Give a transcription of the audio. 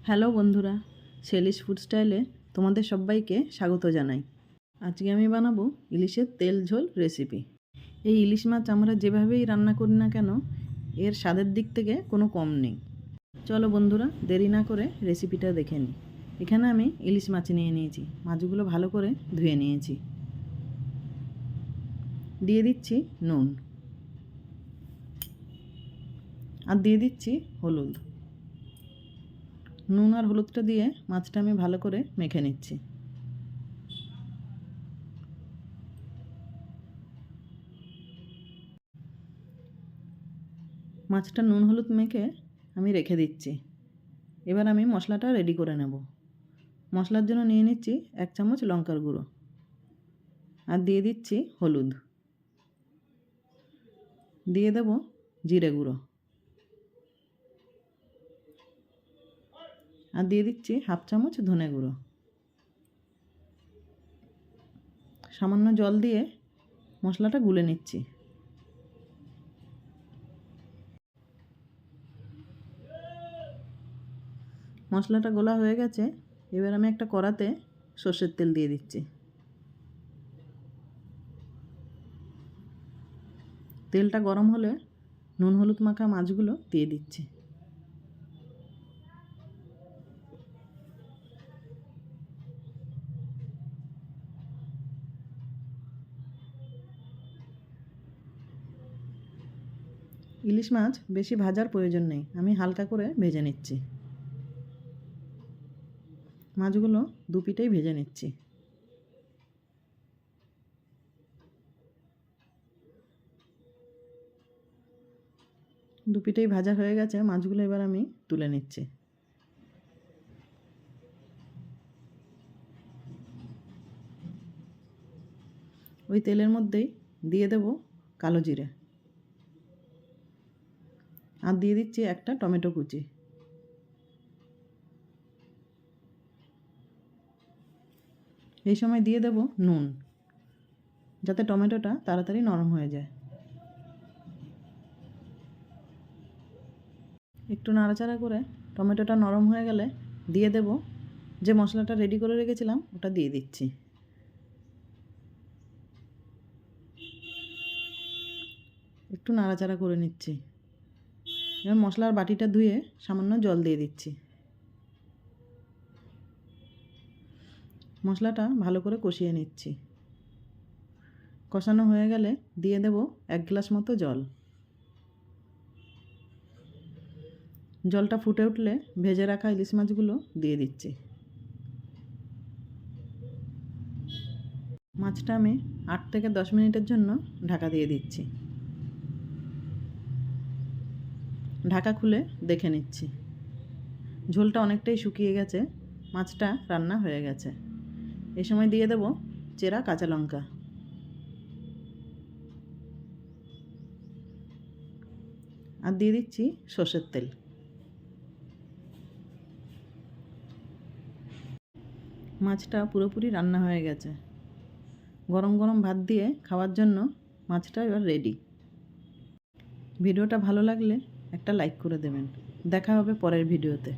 Hello বন্ধুরা, Shelley's food স্টাইলে তোমাদের সবাইকে স্বাগত জানাই। আজকে আমি বানাবো ইলিশের তেল ঝোল রেসিপি। এই ইলিশ মাছ আমরা যেভাবেই রান্না করি না কেন, এর স্বাদের দিক থেকে কোনো কম নেই। চলো বন্ধুরা, দেরি না করে রেসিপিটা দেখে নিই। এখানে আমি ইলিশ মাছ নিয়ে নিয়েছি। মাছগুলো ভালো করে ধুয়ে নিয়েছি। দিয়ে দিচ্ছি নুন আর দিয়ে দিচ্ছি হলুদ। নুন আর হলুদটা দিয়ে মাছটা আমি ভালো করে মেখে নিচ্ছি। মাছটা নুন হলুদ মেখে আমি রেখে দিচ্ছি। এবার আমি মশলাটা রেডি করে নেব। মশলার জন্য নিয়ে নিচ্ছি 1 চামচ লঙ্কার গুঁড়ো আর দিয়ে দিচ্ছি হলুদ, দিয়ে দেব জিরে গুঁড়ো আর দিয়ে দিচ্ছি 1/2 চামচ ধনে গুঁড়ো। সামান্য জল দিয়ে মশলাটা গুলে নিচ্ছি। মশলাটা গোলা হয়ে গেছে। এবার আমি একটা কড়াতে সর্ষের তেল দিয়ে দিচ্ছি। তেলটা গরম হলে নুন হলুদ মাখা মাছগুলো দিয়ে দিচ্ছি। ইলিশ মাছ বেশি ভাজার প্রয়োজন নেই, আমি হালকা করে ভেজে নিচ্ছি। মাছগুলো দুপিটেই ভেজে নিচ্ছি। দুপিটেই ভাজা হয়ে গেছে মাছগুলো, এবার আমি তুলে নিচ্ছি। ওই তেলের মধ্যেই দিয়ে দেব কালো জিরে আর দিয়ে দিচ্ছি একটা টমেটো কুচি। এই সময় দিয়ে দেব নুন, যাতে টমেটোটা তাড়াতাড়ি নরম হয়ে যায়। একটু নাড়াচাড়া করে টমেটোটা নরম হয়ে গেলে দিয়ে দেব যে মশলাটা রেডি করে রেখেছিলাম, ওটা দিয়ে দিচ্ছি। একটু নাড়াচাড়া করে নিচ্ছি। এবার মশলার বাটিটা ধুয়ে সামান্য জল দিয়ে দিচ্ছি। মশলাটা ভালো করে কষিয়ে নিচ্ছি। কষানো হয়ে গেলে দিয়ে দেব 1 গ্লাস মতো জল। জলটা ফুটে উঠলে ভেজে রাখা ইলিশ মাছগুলো দিয়ে দিচ্ছি। মাছটা আমি 8 থেকে 10 মিনিটের জন্য ঢাকা দিয়ে দিচ্ছি। ঢাকা খুলে দেখে নিচ্ছি। ঝোলটা অনেকটাই শুকিয়ে গেছে, মাছটা রান্না হয়ে গেছে। এই সময় দিয়ে দেব চেরা কাঁচা লঙ্কা আর দিয়ে দিচ্ছি সর্ষের তেল। মাছটা পুরোপুরি রান্না হয়ে গেছে। গরম গরম ভাত দিয়ে খাওয়ার জন্য মাছটা এবার রেডি। ভিডিওটা ভালো লাগলে একটা লাইক করে দেবেন। দেখা হবে পরের ভিডিওতে।